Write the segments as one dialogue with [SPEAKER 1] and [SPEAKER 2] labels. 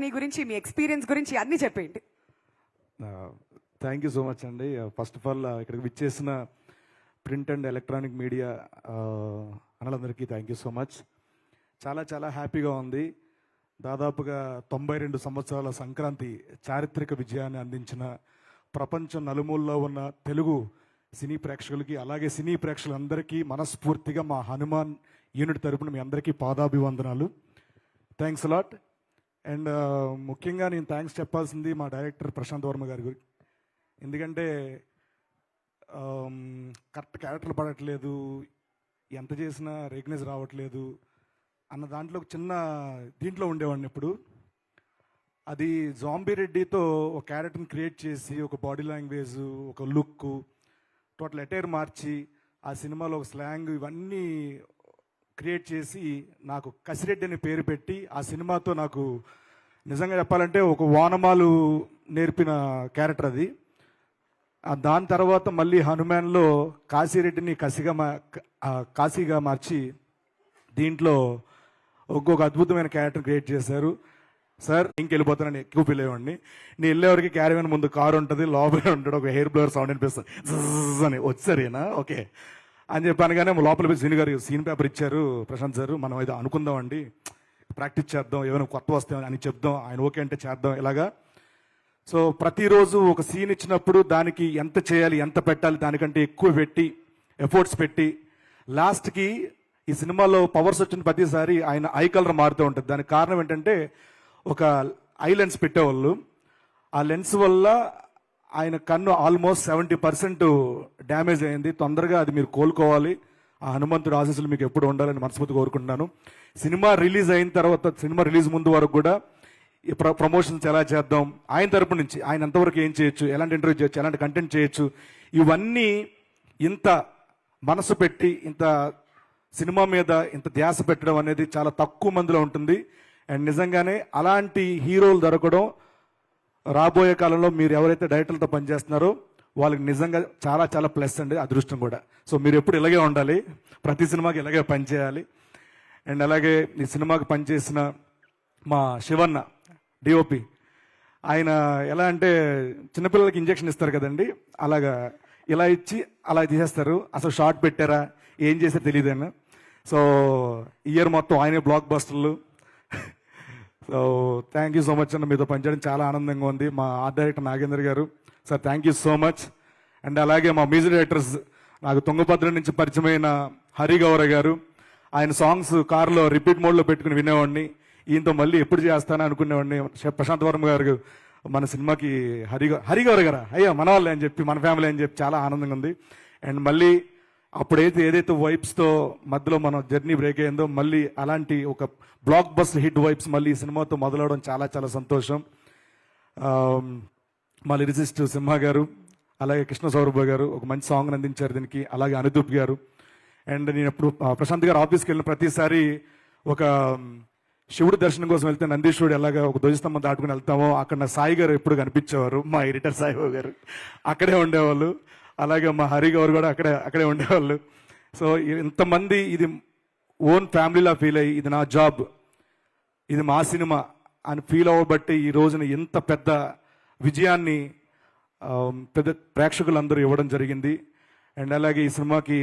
[SPEAKER 1] నీ గురించి, మీ ఎక్స్పీరియన్స్ గురించి అన్నీ చెప్పేయండి.
[SPEAKER 2] థ్యాంక్ యూ సో మచ్ అండి. ఫస్ట్ ఆఫ్ ఆల్ ఇక్కడికి విచ్చేసిన ప్రింట్ అండ్ ఎలక్ట్రానిక్ మీడియా అన్నలందరికీ థ్యాంక్ యూ సో మచ్. చాలా చాలా హ్యాపీగా ఉంది. దాదాపుగా 92 సంవత్సరాల సంక్రాంతి చారిత్రక విజయాన్ని అందించిన ప్రపంచం నలుమూలలో ఉన్న తెలుగు సినీ ప్రేక్షకులకి, అలాగే సినీ ప్రేక్షకులందరికీ మనస్ఫూర్తిగా మా హనుమాన్ యూనిట్ తరపున మీ అందరికీ పాదాభివందనాలు. Thanks a lot. అండ్ ముఖ్యంగా నేను థ్యాంక్స్ చెప్పాల్సింది మా డైరెక్టర్ ప్రశాంత్ వర్మ గారి గురించి. ఎందుకంటే కరెక్ట్ క్యారెక్టర్లు పడట్లేదు, ఎంత చేసినా రికగ్నైజ్ రావట్లేదు అన్న దాంట్లో ఒక చిన్న దీంట్లో ఉండేవాడిని. ఇప్పుడు అది జాంబీ రెడ్డితో ఒక క్యారెక్టర్ని క్రియేట్ చేసి, ఒక బాడీ లాంగ్వేజ్, ఒక లుక్, టోటల్ అటైర్ మార్చి ఆ సినిమాలో ఒక స్లాంగ్ ఇవన్నీ క్రియేట్ చేసి నాకు కసిరెడ్డి అనే పేరు పెట్టి ఆ సినిమాతో నాకు నిజంగా చెప్పాలంటే ఒక వానమాలు నేర్పిన క్యారెక్టర్ అది. దాని తర్వాత మళ్ళీ హనుమాన్లో కాశీరెడ్డిని కాశీగా మార్చి దీంట్లో ఒక్కొక్క అద్భుతమైన క్యారెక్టర్ క్రియేట్ చేశారు. సార్ ఇంకెళ్ళిపోతానని ఎక్కువ ఫీల్ అయ్యేవాడిని. నేను వెళ్ళేవరకు క్యారీవన్ ముందు కారు ఉంటుంది, లోపలే ఉంటాడు, ఒక హెయిర్ బ్లోవర్ సౌండ్ అనిపిస్తుంది, అని వచ్చారేనా ఓకే అని చెప్పాను. కానీ లోపల పోయి సీన్ గారు సీన్ పేపర్ ఇచ్చారు, ప్రశాంత్ సార్ మనం అయితే అనుకుందామండి, ప్రాక్టీస్ చేద్దాం, ఏమైనా కొత్త వస్తాయి అని చెప్దాం, ఆయన ఓకే అంటే చేద్దాం ఇలాగా. సో ప్రతిరోజు ఒక సీన్ ఇచ్చినప్పుడు దానికి ఎంత చేయాలి, ఎంత పెట్టాలి, దానికంటే ఎక్కువ పెట్టి ఎఫర్ట్స్ పెట్టి లాస్ట్కి ఈ సినిమాలో పవర్స్ వచ్చిన ప్రతిసారి ఆయన ఐ కలర్ మారుతూ ఉంటుంది. దానికి కారణం ఏంటంటే ఒక ఐ లెన్స్ పెట్టేవాళ్ళు, ఆ లెన్స్ వల్ల ఆయన కన్ను ఆల్మోస్ట్ 70% డ్యామేజ్ అయింది. తొందరగా అది మీరు కోలుకోవాలి, ఆ హనుమంతుడు ఆశీస్సులు మీకు ఎప్పుడు ఉండాలని మనస్ఫూర్తి కోరుకుంటున్నాను. సినిమా రిలీజ్ అయిన తర్వాత, సినిమా రిలీజ్ ముందు వరకు కూడా ఈ ప్రమోషన్స్ ఎలా చేద్దాం, ఆయన తరపు నుంచి ఆయన ఎంతవరకు ఏం చేయొచ్చు, ఎలాంటి ఇంటర్వ్యూ చేయొచ్చు, ఎలాంటి కంటెంట్ చేయొచ్చు, ఇవన్నీ ఇంత మనసు పెట్టి ఇంత సినిమా మీద ఇంత ధ్యాస పెట్టడం అనేది చాలా తక్కువ మందిలో ఉంటుంది. అండ్ నిజంగానే అలాంటి హీరోలు దొరకడం రాబోయే కాలంలో మీరు ఎవరైతే డైరెక్టర్లతో పనిచేస్తున్నారో వాళ్ళకి నిజంగా చాలా చాలా ప్లస్ అండి, అదృష్టం కూడా. సో మీరు ఎప్పుడు ఇలాగే ఉండాలి, ప్రతి సినిమాకి ఇలాగే పనిచేయాలి. అండ్ అలాగే ఈ సినిమాకి పనిచేసిన మా శివన్న డిఓపి, ఆయన ఎలా అంటే చిన్నపిల్లలకి ఇంజెక్షన్ ఇస్తారు కదండి, అలాగా ఇలా ఇచ్చి అలా తీసేస్తారు. అసలు షార్ట్ పెట్టారా ఏం చేశారో తెలియదు. సో ఇయర్ మొత్తం ఆయనే బ్లాక్ బస్టర్లు. So thank you so much అన్న, మీతో పనిచేయడం చాలా ఆనందంగా ఉంది. మా ఆర్ట్ డైరెక్టర్ నాగేంద్ర గారు sir thank you so much. And అలాగే మా మ్యూజిక్ డైరెక్టర్స్, నాకు తుంగభద్ర నుంచి పరిచయమైన హరిగౌర గారు, ఆయన సాంగ్స్ కారులో రిపీట్ మోడ్లో పెట్టుకుని వినేవాడిని. ఈయనతో మళ్ళీ ఎప్పుడు చేస్తానని అనుకునేవాడిని. ప్రశాంత్ వర్మ గారు మన సినిమాకి హరిగౌర గారా అయ్యా మన వాళ్ళే అని చెప్పి, మన ఫ్యామిలీ అని చెప్పి చాలా ఆనందంగా ఉంది. అండ్ మళ్ళీ అప్పుడైతే ఏదైతే వైబ్స్తో మధ్యలో మన జర్నీ బ్రేక్ అయిందో, మళ్ళీ అలాంటి ఒక బ్లాక్ బస్టర్ హిట్ వైబ్స్ మళ్ళీ ఈ సినిమాతో మొదలవడం చాలా చాలా సంతోషం. మా లిరిసిస్ట్ సింహ గారు, అలాగే కృష్ణ సౌరభ గారు ఒక మంచి సాంగ్ అందించారు దీనికి, అలాగే అనుదూప్ గారు. అండ్ నేను ఎప్పుడు ప్రశాంత్ గారు ఆఫీస్కి వెళ్ళిన ప్రతిసారి ఒక శివుడు దర్శనం కోసం వెళ్తే నందీశ్వరుడు ఎలాగా ఒక ధ్వజస్తంభం దాటుకుని వెళ్తామో అక్కడ నా సాయి గారు ఎప్పుడు కనిపించేవారు, మా ఎడిటర్ సాయిబాబు గారు అక్కడే ఉండేవాళ్ళు. అలాగే మా హరి గారు కూడా అక్కడే ఉండేవాళ్ళు. సో ఇంతమంది ఇది ఓన్ ఫ్యామిలీలా ఫీల్ అయ్యి, ఇది నా జాబ్, ఇది మా సినిమా అని ఫీల్ అవ్వబట్టి ఈ రోజున ఇంత పెద్ద విజయాన్ని పెద్ద ప్రేక్షకులందరూ ఇవ్వడం జరిగింది. అండ్ అలాగే ఈ సినిమాకి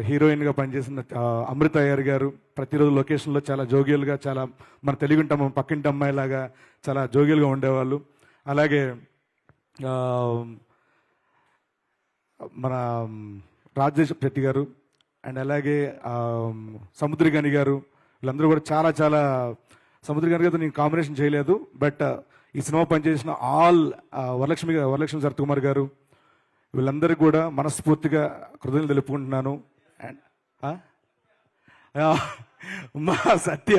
[SPEAKER 2] హీరోయిన్గా పనిచేసిన అమృత అయ్యర్ గారు ప్రతిరోజు లొకేషన్లో చాలా జోగియల్గా, చాలా మన తెలుగుంటాం పక్కింటి అమ్మాయిలాగా చాలా జోగియల్గా ఉండేవాళ్ళు. అలాగే మన రాజేష్ ప్రతి గారు, అండ్ అలాగే సముద్రగని గారు, వీళ్ళందరూ కూడా చాలా చాలా, సముద్రగని గారితో నేను కాంబినేషన్ చేయలేదు, బట్ ఈ సినిమా పనిచేసిన ఆల్ వరలక్ష్మి సరత్కుమార్ గారు, వీళ్ళందరికీ కూడా మనస్ఫూర్తిగా కృతజ్ఞతలు తెలుపుకుంటున్నాను. అండ్ మా సత్య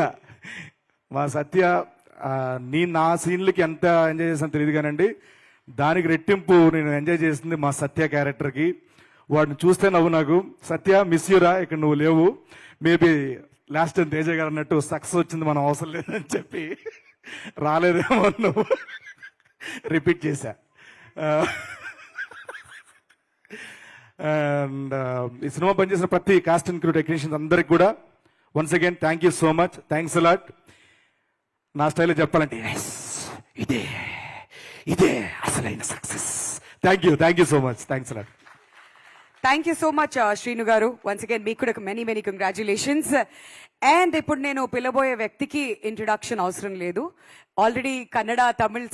[SPEAKER 2] నా సీన్లకి ఎంత ఎంజాయ్ చేసాను తెలియదు కానండి, దానికి రెట్టింపు నేను ఎంజాయ్ చేసింది మా సత్య క్యారెక్టర్కి. వాడిని చూస్తే నవ్వు నాకు, సత్య మిస్ యూరా, ఇక్కడ నువ్వు లేవు, మేబీ లాస్ట్ టైం తేజ గారు అన్నట్టు సక్సెస్ వచ్చింది మనం అవసరం లేదని చెప్పి రాలేదేమో నువ్వు రిపీట్ చేశా. అండ్ ఈ సినిమా పనిచేసిన ప్రతి కాస్ట్ అండ్ క్రూ టెక్నీషియన్స్ అందరికి కూడా once again thank you so much, thanks a lot. నా స్టైల్లో చెప్పాలంటే yes, ఇదే ఇదే అసలైన success. Thank you so much. Thanks a lot.
[SPEAKER 1] Thank you so much Srinu గారు. వన్స్ అగైన్ మీకు కూడా మెనీ మెనీ కంగ్రాచులేషన్స్. అండ్ ఇప్పుడు నేను పిలబోయే వ్యక్తికి ఇంట్రొడక్షన్ అవసరం లేదు. ఆల్రెడీ కన్నడ, తమిళ్